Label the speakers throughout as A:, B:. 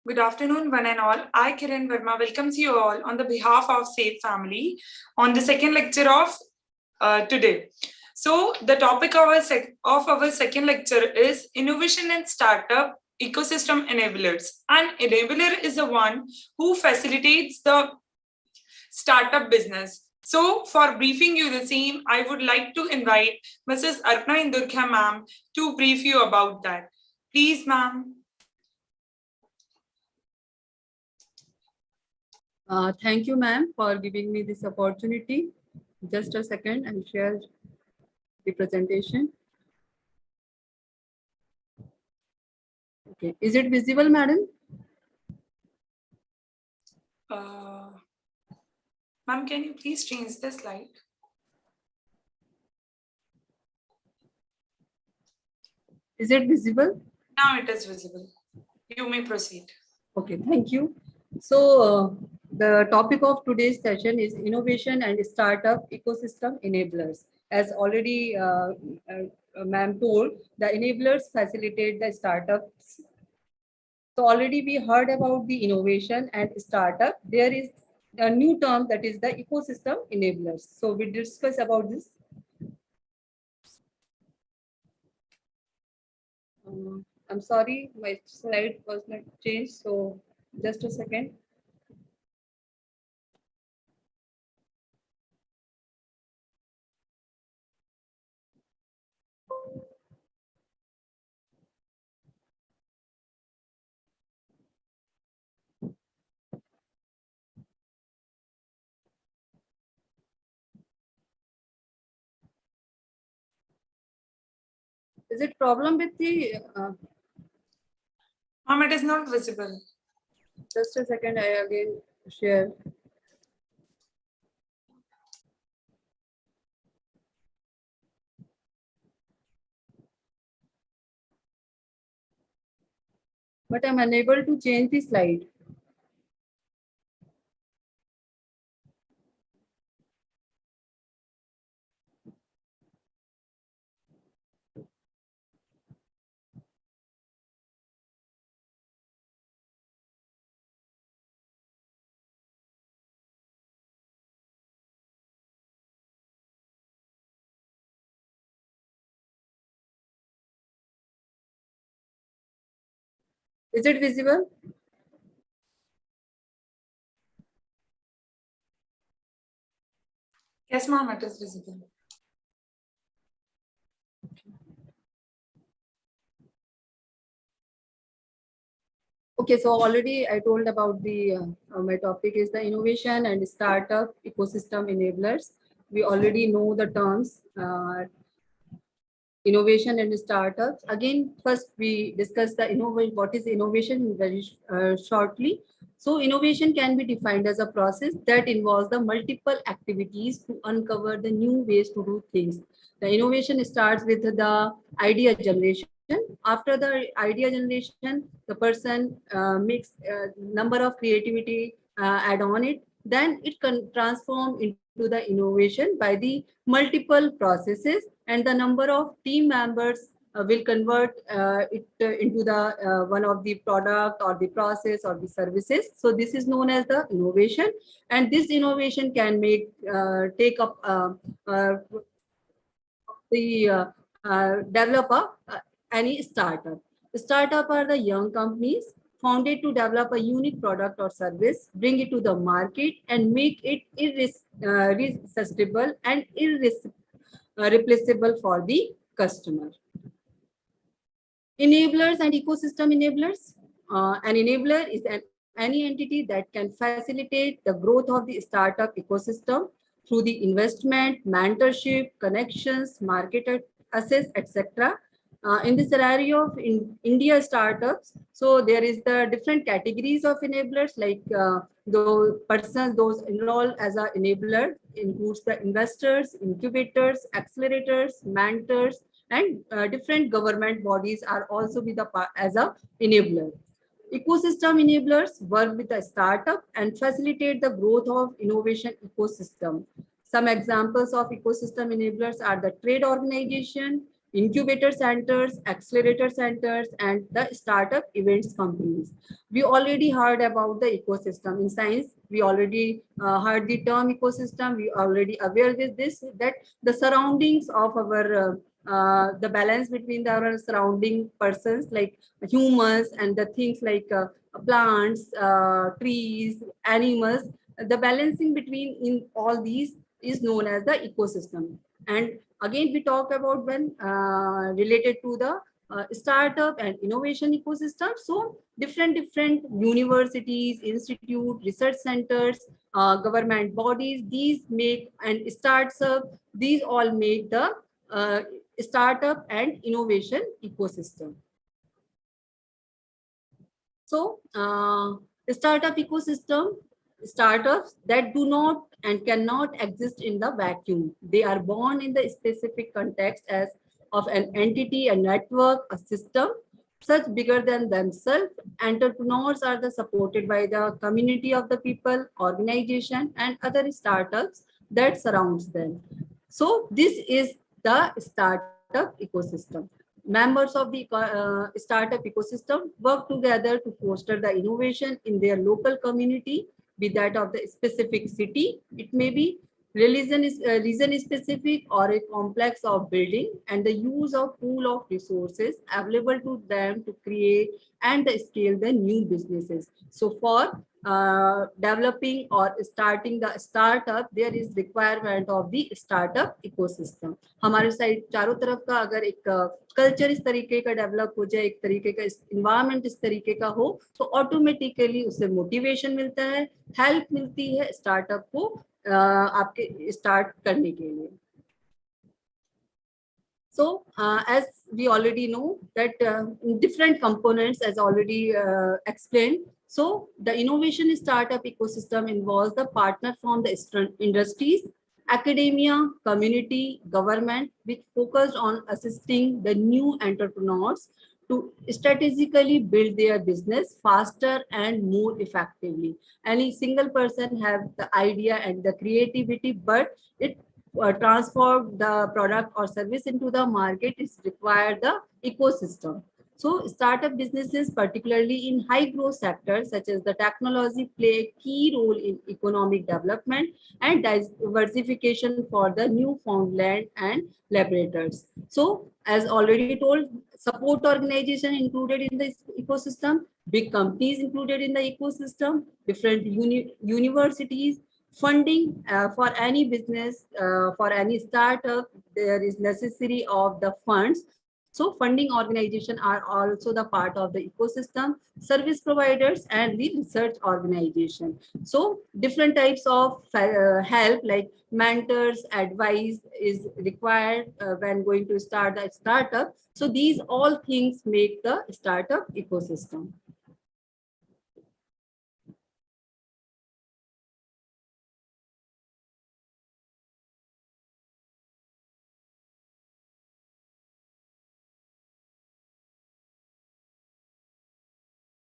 A: Good afternoon, one and all. I, Kiran Verma, welcomes you all on the behalf of Safe Family on the second lecture of today. So, the topic of our second lecture is Innovation and Startup Ecosystem Enablers. An enabler is the one who facilitates the startup business. So, for briefing you the same, I would like to invite Mrs. Arpana Indurkha ma'am to brief you about that. Please, ma'am.
B: Thank you, ma'am, for giving me this opportunity. Just a second, I'll share the presentation. Okay, is it visible, madam?
A: Ma'am, can you please change the slide?
B: Is it visible?
A: Now it is visible. You may proceed.
B: Okay, thank you. So the topic of today's session is innovation and startup ecosystem enablers. As already ma'am told, the enablers facilitate the startups. So already we heard about the innovation and startup. There is a new term that is the ecosystem enablers. So we discuss about this. I'm sorry, my slide was not changed. So just a second. Is it problem with the?
A: Ma'am, it is not visible.
B: Just a second, I again share. But I'm unable to change the slide. Is it visible?
A: Yes, ma'am, it is visible.
B: Okay, so already I told about the my topic is the innovation and startup ecosystem enablers. We already know the terms innovation and startups. Again, first we discuss the innovation. What is innovation very shortly? So innovation can be defined as a process that involves the multiple activities to uncover the new ways to do things. The innovation starts with the idea generation. After the idea generation, the person makes a number of creativity add on it. Then it can transform into the innovation by the multiple processes, and the number of team members will convert it into the one of the product or the process or the services. So this is known as the innovation, and this innovation can make take up the developer any startup. Startup are the young companies founded to develop a unique product or service, bring it to the market, and make it irresistible and replaceable for the customer. Enablers and ecosystem enablers. An enabler is any entity that can facilitate the growth of the startup ecosystem through the investment, mentorship, connections, market access, etc. In the scenario of India startups, so there is the different categories of enablers, like those enroll as an enabler includes the investors, incubators, accelerators, mentors, and different government bodies are also with as a enabler. Ecosystem enablers work with a startup and facilitate the growth of innovation ecosystem. Some examples of ecosystem enablers are the trade organization, incubator centers, accelerator centers, and the startup events companies. We already heard about the ecosystem in science. We already heard the term ecosystem. We already aware with this that the surroundings of our the balance between our surrounding persons like humans and the things like plants, trees, animals. The balancing between in all these is known as the ecosystem. And again, we talk about when related to the startup and innovation ecosystem. So different universities, institute, research centers, government bodies, these make and startup, these all make the startup and innovation ecosystem. So startup ecosystem, startups that do not and cannot exist in the vacuum. They are born in the specific context as of an entity, a network, a system, such bigger than themselves. Entrepreneurs are the supported by the community of the people, organization, and other startups that surrounds them. So this is the startup ecosystem. Members of the startup ecosystem work together to foster the innovation in their local community, be that of the specific city. It may be region specific or a complex of building, and the use of pool of resources available to them to create and scale the new businesses. So for developing or starting the startup, there is requirement of the startup ecosystem. हमारे side चारों तरफ का अगर एक culture इस तरीके का develop हो जाए, एक तरीके का इन्वायरमेंट इस तरीके का हो, तो ऑटोमेटिकली उससे मोटिवेशन मिलता है, हेल्प मिलती है स्टार्टअप को आपके स्टार्ट करने के लिए. So as we already know that different components as already explained. So the innovation startup ecosystem involves the partner from the industries, academia, community, government, which focused on assisting the new entrepreneurs to strategically build their business faster and more effectively. Any single person have the idea and the creativity, but it transform the product or service into the market is required the ecosystem. So startup businesses, particularly in high growth sectors such as the technology, play a key role in economic development and diversification for the Newfoundland and Labradors. So as already told, support organization included in the ecosystem, big companies included in the ecosystem, different universities, funding for any business, for any startup, there is necessary of the funds. So funding organization are also the part of the ecosystem, service providers and the research organization. So different types of help like mentors, advice is required when going to start a startup. So these all things make the startup ecosystem.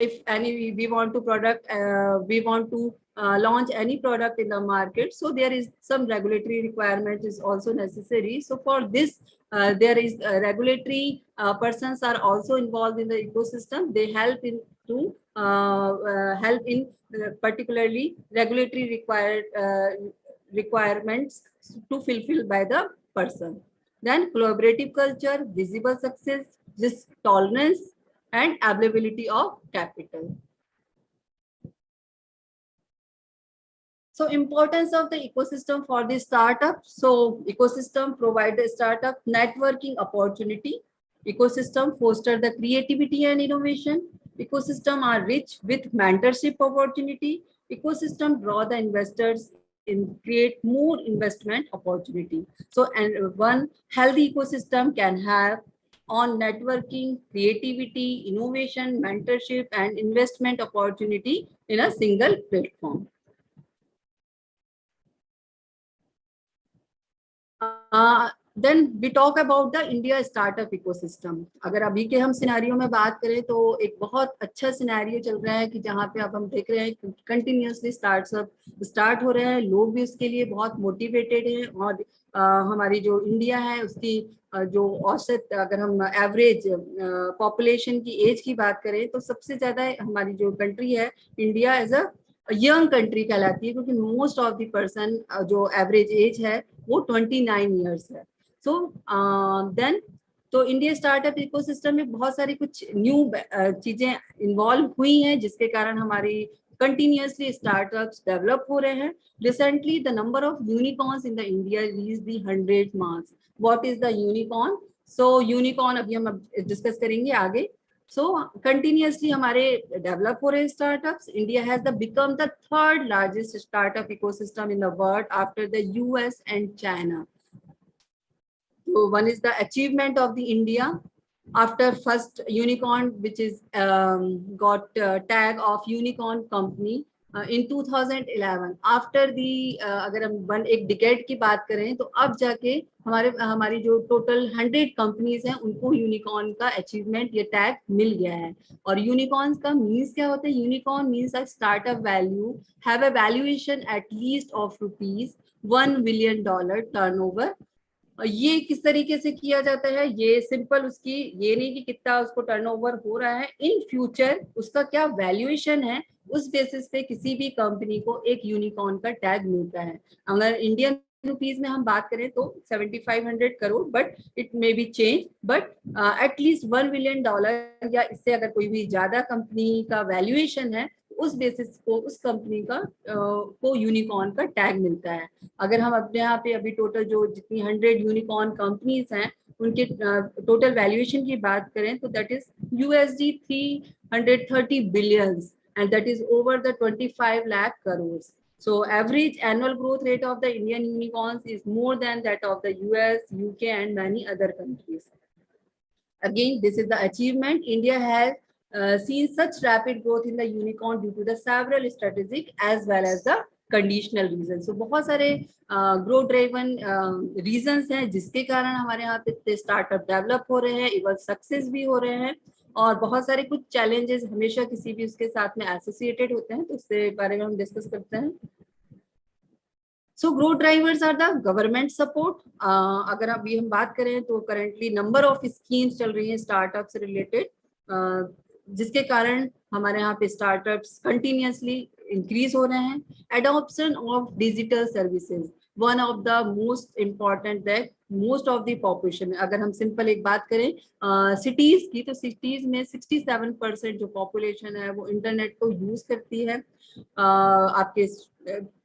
B: If any we want to product we want to launch any product in the market, so there is some regulatory requirement is also necessary. So for this there is regulatory persons are also involved in the ecosystem. They help in to help in particularly regulatory requirements to fulfill by the person. Then collaborative culture, visible success, risk tolerance, and availability of capital. So importance of the ecosystem for the startup. So ecosystem provide the startup networking opportunity. Ecosystem foster the creativity and innovation. Ecosystem are rich with mentorship opportunity. Ecosystem draw the investors in create more investment opportunity. So and one healthy ecosystem can have on networking, creativity, innovation, mentorship, and investment opportunity in a single platform. Then we talk about the India startup ecosystem. अगर अभी के हम scenario में बात करें तो एक बहुत अच्छा सिनेरियो चल रहा है कि जहाँ पे अब हम देख रहे हैं कंटिन्यूसली स्टार्टअप स्टार्ट हो रहे हैं, लोग भी उसके लिए बहुत मोटिवेटेड हैं और हमारी जो इंडिया है उसकी जो औसत, अगर हम एवरेज पॉपुलेशन की एज की बात करें तो सबसे ज्यादा हमारी जो कंट्री है India as a young country कहलाती है, क्योंकि मोस्ट ऑफ द पर्सन जो एवरेज एज है वो 29 ईयर्स है। सो देन तो इंडिया स्टार्टअप इकोसिस्टम में बहुत सारी कुछ न्यू चीजें इन्वॉल्व हुई हैं, जिसके कारण हमारी कंटिन्यूअसली स्टार्टअप्स डेवलप हो रहे हैं। Recently the number of unicorns in the India reach the 100 marks. What is the unicorn? So unicorn अभी हम डिस्कस करेंगे आगे। सो कंटिन्यूअसली हमारे डेवलप हो रहे startups. India has the become the third largest startup ecosystem in the world after the US and China. So one is the achievement of the India after first unicorn, which is got tag of unicorn company in 2011. After the अगर हम एक decade की बात करें तो अब जाके हमारी जो टोटल 100 कंपनीज हैं उनको यूनिकॉर्न का अचीवमेंट, ये टैग मिल गया है। और यूनिकॉर्न्स का मीन्स क्या होता है? Unicorn means a startup value have a valuation at least of ₹1 billion turnover. ये किस तरीके से किया जाता है? ये सिंपल, उसकी ये नहीं कि कितना उसको टर्नओवर हो रहा है, इन फ्यूचर उसका क्या वैल्यूएशन है, उस बेसिस पे किसी भी कंपनी को एक यूनिकॉर्न का टैग मिलता है। अगर इंडियन रुपीज में हम बात करें तो 7500 crore, but it may be change, but at least $1 billion या इससे अगर कोई भी ज्यादा कंपनी का वैल्यूएशन है, उस बेसिस को उस कंपनी का को यूनिकॉर्न का टैग मिलता है। अगर हम अपने यहाँ पे अभी टोटल जो जितनी 100 यूनिकॉर्न कंपनीज हैं उनके टोटल वैल्यूएशन की बात करें तो that is USD 330 billions and that is over the 25 lakh crores. So average annual growth rate of the Indian unicorns is more than that of the US, UK and many other countries. Again, this is the achievement. India has seen such rapid growth in the unicorn due to the several strategic as well as the conditional region. So बहुत सारे growth driven reasons हैं जिसके कारण हमारे यहाँ पे startup develop हो रहे हैं, इवन सक्सेस भी हो रहे हैं, और बहुत सारे कुछ चैलेंजेस हमेशा किसी भी उसके साथ में एसोसिएटेड होते हैं, तो उसके बारे में हम डिस्कस करते हैं। So growth drivers are the government support. अगर अभी हम बात करें तो करेंटली नंबर ऑफ स्कीम्स चल रही हैं स्टार्टअप से रिलेटेड, जिसके कारण हमारे यहाँ पे स्टार्टअप्स कंटिन्यूअसली इंक्रीज हो रहे हैं। Adoption of digital services, one of the most important that most of the population, अगर हम सिंपल एक बात करें सिटीज की, तो सिटीज में 67% जो पॉपुलेशन है वो इंटरनेट को यूज करती है, आपके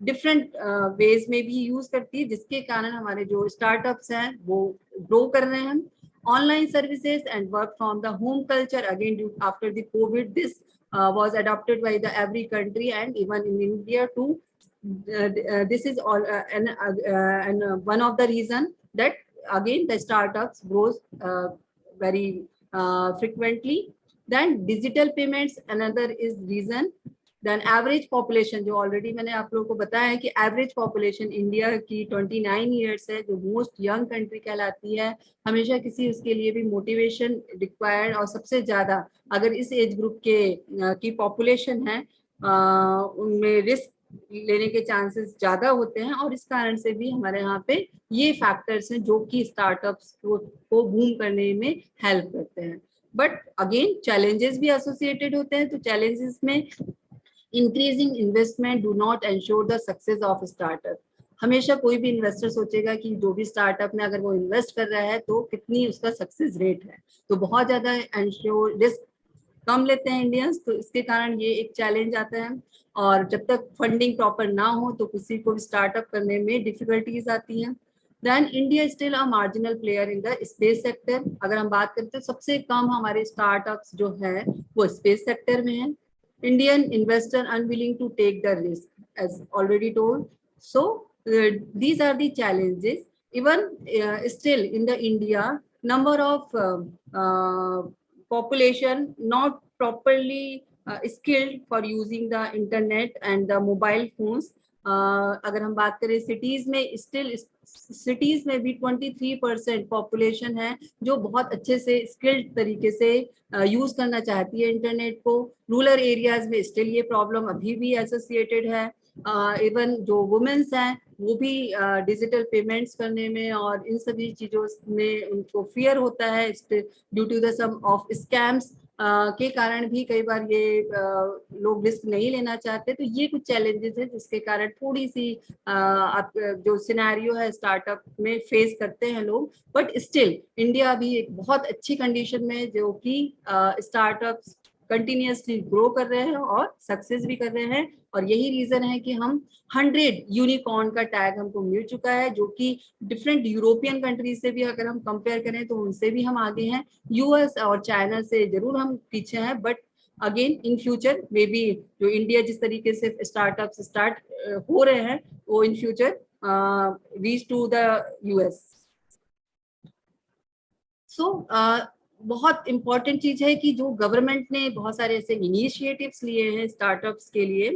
B: डिफरेंट वेज में भी यूज करती है, जिसके कारण हमारे जो स्टार्टअप्स हैं वो ग्रो कर रहे हैं। Online services and work from the home culture, again after the Covid this was adopted by the every country and even in India too. This is all and one of the reason that again the startups grows very frequently. Then digital payments, another is reason. Then average population, जो already मैंने आप लोगों को बताया है कि average population India की 29 years है, जो मोस्ट यंग कंट्री कहलाती है। हमेशा किसी उसके लिए भी मोटिवेशन रिक्वायर्ड, और सबसे ज्यादा अगर इस एज ग्रुप के की पॉपुलेशन है उनमें रिस्क लेने के चांसेस ज्यादा होते हैं, और इस कारण से भी हमारे यहाँ पे ये फैक्टर्स हैं जो कि स्टार्टअप्स को बूम करने में हेल्प करते हैं। बट अगेन चैलेंजेस भी एसोसिएटेड होते हैं, तो चैलेंजेस में increasing investment do not ensure the success of startup. हमेशा कोई भी इन्वेस्टर सोचेगा कि जो भी स्टार्टअप में अगर वो इन्वेस्ट कर रहा है तो कितनी उसका सक्सेस रेट है, तो बहुत ज्यादा एंश्योर रिस्क कम लेते हैं इंडियंस, तो इसके कारण ये एक चैलेंज आता है। और जब तक फंडिंग प्रॉपर ना हो तो किसी को भी स्टार्टअप करने में डिफिकल्टीज आती हैं। Then India still a marginal player in the space sector. अगर हम बात करते हैं सबसे कम हमारे स्टार्टअप्स जो है वो स्पेस सेक्टर में है। Indian investor unwilling to take the risk, as already told. So these are the challenges. Even still in the India, number of population not properly skilled for using the internet and the mobile phones. अगर हम बात करें cities में, still cities में भी 23% population है जो बहुत अच्छे से स्किल्ड तरीके से यूज करना चाहती है इंटरनेट को। रूरल एरियाज में स्टिल ये प्रॉब्लम अभी भी एसोसिएटेड है। इवन जो वुमेन्स हैं वो भी डिजिटल पेमेंट्स करने में और इन सभी चीजों में उनको फियर होता है due to the some of scams के कारण भी कई बार ये लोग रिस्क नहीं लेना चाहते। तो ये कुछ चैलेंजेस है जिसके कारण थोड़ी सी आप जो सिनेरियो है स्टार्टअप में फेस करते हैं लोग। बट स्टिल इंडिया अभी एक बहुत अच्छी कंडीशन में जो कि स्टार्टअप्स कंटिन्यूअसली ग्रो कर रहे हैं और सक्सेस भी कर रहे हैं। और यही रीजन है कि हम 100 यूनिकॉर्न का टैग हमको मिल चुका है, जो कि डिफरेंट यूरोपियन कंट्रीज से भी अगर हम कंपेयर करें तो उनसे भी हम आगे हैं। यूएस और चाइना से जरूर हम पीछे हैं, but again in future maybe जो इंडिया जिस तरीके से स्टार्टअप स्टार्ट हो रहे हैं वो in future reach to the US. So बहुत इंपॉर्टेंट चीज है कि जो गवर्नमेंट ने बहुत सारे ऐसे इनिशिएटिव्स लिए हैं स्टार्टअप्स के लिए,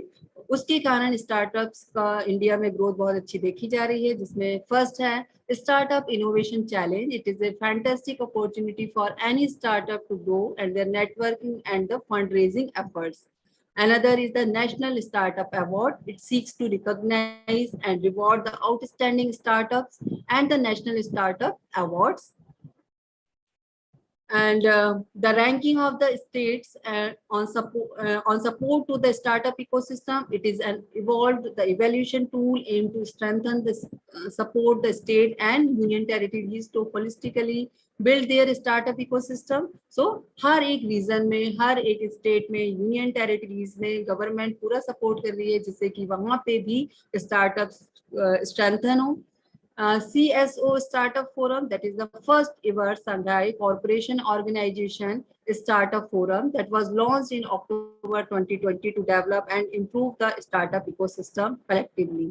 B: उसके कारण स्टार्टअप्स का इंडिया में ग्रोथ बहुत अच्छी देखी जा रही है। जिसमें फर्स्ट है startup innovation challenge. It is a fantastic opportunity for any startup to grow and their networking and the fund raising efforts. Another is the National Startup Award. It seeks to recognize and reward the outstanding startups and the National Startup Awards. And the ranking of the states on support to the startup ecosystem. It is an evolved the evaluation tool aimed to strengthen the support the state and union territories to holistically build their startup ecosystem. So हर एक reason में, हर एक state में, union territories में government पूरा support कर रही है जिससे कि वहां पे भी स्टार्टअप्स स्ट्रेंथन हो. CSO Startup Forum, that is the first ever Shanghai Corporation Organization Startup Forum that was launched in October 2020 to develop and improve the startup ecosystem collectively.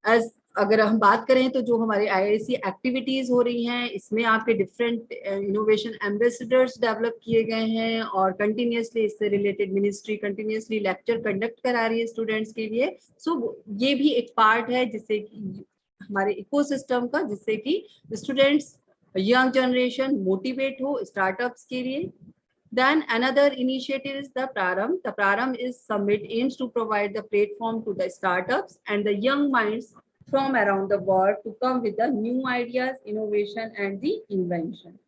B: As अगर हम बात करें तो जो हमारे IIC एक्टिविटीज हो रही हैं इसमें आपके डिफरेंट इनोवेशन एम्बेसडर्स डेवलप किए गए हैं और कंटिन्यूअसली इससे related ministry continuously lecture conduct करा रही है स्टूडेंट्स के लिए. सो ये भी एक पार्ट है जिससे कि हमारे इकोसिस्टम का, जिससे कि स्टूडेंट्स यंग जनरेशन मोटिवेट हो स्टार्टअप्स के लिए. Then another initiative is the Prarambh. The Prarambh is summit aims to provide the platform to the startups and the young minds from around the world to come with the new ideas, innovation, and the invention.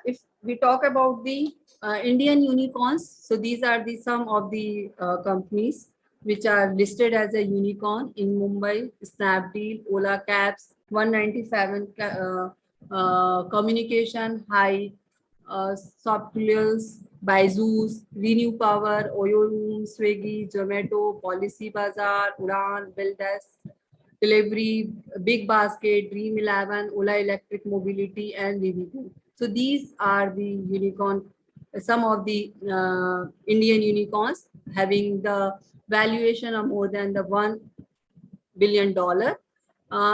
B: If we talk about the Indian unicorns, so these are the some of the companies which are listed as a unicorn in Mumbai: Snapdeal, Ola Cabs, 197 Communication, High, Softwheels, Byju's, Renew Power, Oyo Room, Swiggy, Zomato, Policy Bazaar, Udan, Buildesk, Delivery, Big Basket, Dream11, Ola Electric Mobility, and Rivigo. So these are the unicorn, some of the Indian unicorns having the valuation of more than the $1 billion.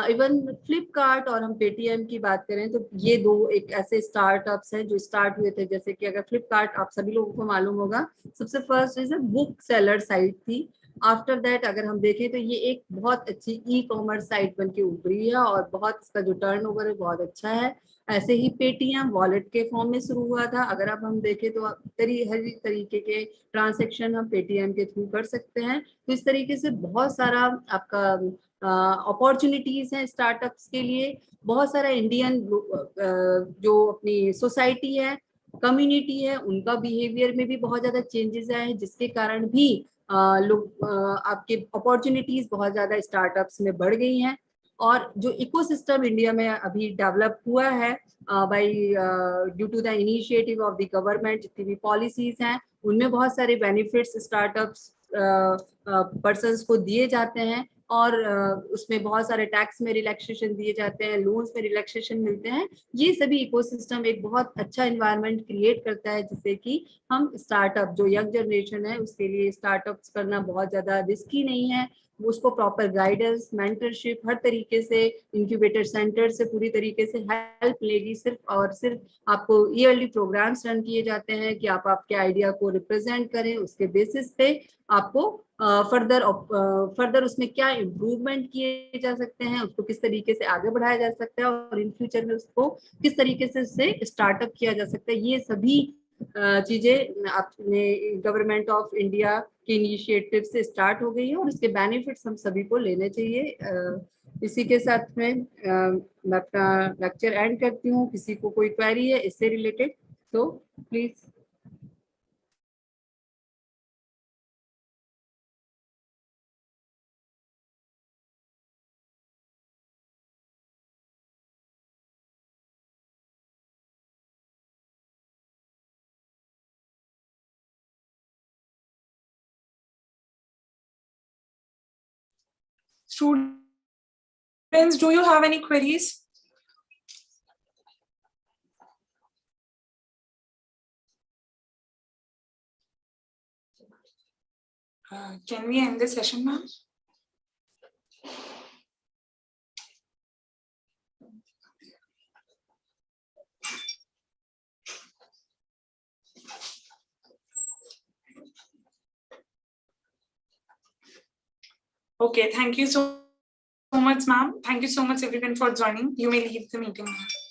B: Even Flipkart और हम Paytm की बात करें तो ये दो एक ऐसे स्टार्टअप्स हैं जो स्टार्ट हुए थे. जैसे कि अगर फ्लिपकार्ट आप सभी लोगों को मालूम होगा सबसे first is book seller site थी. आफ्टर दैट अगर हम देखें तो ये एक बहुत अच्छी ई कॉमर्स साइट बन के उभरी है और बहुत इसका जो टर्नओवर है बहुत अच्छा है. ऐसे ही पेटीएम वॉलेट के फॉर्म में शुरू हुआ था. अगर अब हम देखें तो हर तरीके के ट्रांसेक्शन हम पेटीएम के थ्रू कर सकते हैं. तो इस तरीके से बहुत सारा आपका अपॉर्चुनिटीज हैं स्टार्टअप्स के लिए. बहुत सारा इंडियन जो अपनी सोसाइटी है, कम्युनिटी है, उनका बिहेवियर में भी बहुत ज्यादा चेंजेस आए हैं जिसके कारण भी लोग आपके अपॉर्चुनिटीज बहुत ज्यादा स्टार्टअप्स में बढ़ गई हैं. और जो इकोसिस्टम इंडिया में अभी डेवलप हुआ है by due to the initiative of the government, जितनी भी पॉलिसीज हैं उनमें बहुत सारे बेनिफिट्स स्टार्टअप्स पर्सन्स को दिए जाते हैं और उसमें बहुत सारे टैक्स में रिलैक्सेशन दिए जाते हैं, लोन्स में रिलैक्सेशन मिलते हैं. ये सभी इकोसिस्टम एक बहुत अच्छा एनवायरनमेंट क्रिएट करता है जिससे कि हम स्टार्टअप जो यंग जनरेशन है उसके लिए स्टार्टअप्स करना बहुत ज्यादा रिस्की नहीं है. उसको प्रॉपर गाइडेंस, मेंटरशिप, हर तरीके से इंक्यूबेटर सेंटर से पूरी तरीके से हेल्प लेगी. सिर्फ और सिर्फ आपको ईयरली प्रोग्राम्स रन किए जाते हैं कि आप आपके आइडिया को रिप्रेजेंट करें. उसके बेसिस पे आपको फर्दर उसमें क्या इम्प्रूवमेंट किए जा सकते हैं, उसको किस तरीके से आगे बढ़ाया जा सकता है और इन फ्यूचर में उसको किस तरीके से उससे स्टार्टअप किया जा सकता है, ये सभी चीजें अपने गवर्नमेंट ऑफ इंडिया के इनिशिएटिव से स्टार्ट हो गई है और इसके बेनिफिट्स हम सभी को लेने चाहिए। इसी के साथ में मैं अपना लेक्चर एंड करती हूँ। किसी को कोई क्वेरी है इससे रिलेटेड तो please.
A: Students, do you have any queries? Can we end the session, ma'am? Okay, thank you so much, ma'am. Thank you so much, everyone, for joining. You may leave the meeting now.